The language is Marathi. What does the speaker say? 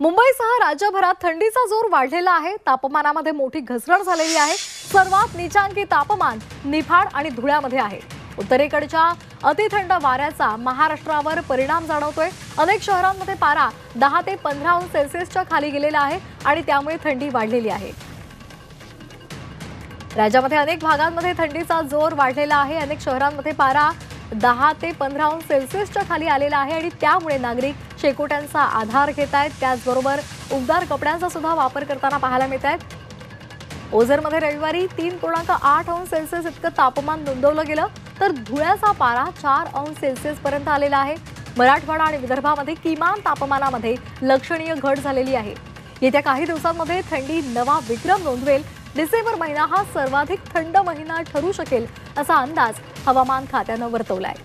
मुंबईसह राज्यभरात थंडीचा जोर वाढलेला आहे। तापमानामध्ये मोठी घसरण झालेली आहे। सर्वात नीचांकी तापमान निफाड आणि धुळ्यामध्ये आहे। उत्तरेकडच्या अतिथंड वाऱ्याचा महाराष्ट्रावर परिणाम जाणवतोय। अनेक शहरांमध्ये पारा 10 ते 15 अंश सेल्सिअसच्या खाली गेलेला आहे आणि त्यामुळे थंडी वाढलेली आहे। राज्यामध्ये अनेक भागांमध्ये थंडीचा जोर वाढलेला आहे। अनेक शहरांमध्ये पारा 10 ते 15 अंश सेल्सिअसच्या खाली आलेला आहे आणि त्यामुळे नागरिक शेकोट्यांचा आधार घेत आहेत। त्याचबरोबर उबदार कपड्यांचा सुद्धा वापर करताना पाहायला मिळत आहे। ओझरमध्ये रविवारी 3.8 अंश सेल्सिअस इतकं तापमान नोंदवलं गेलं, तर धुळ्याचा पारा 4 अंश सेल्सिअस पर्यंत आलेला आहे। मराठवाडा आणि विदर्भामध्ये किमान तापमानामध्ये लक्षणीय घट झालेली आहे। येत्या काही दिवसांमध्ये थंडी नवा विक्रम नोंदवेल। डिसेंबर महिना हा सर्वाधिक थंड महिना ठरू शकेल असा अंदाज हवामान खात्यानं वर्तवलाय।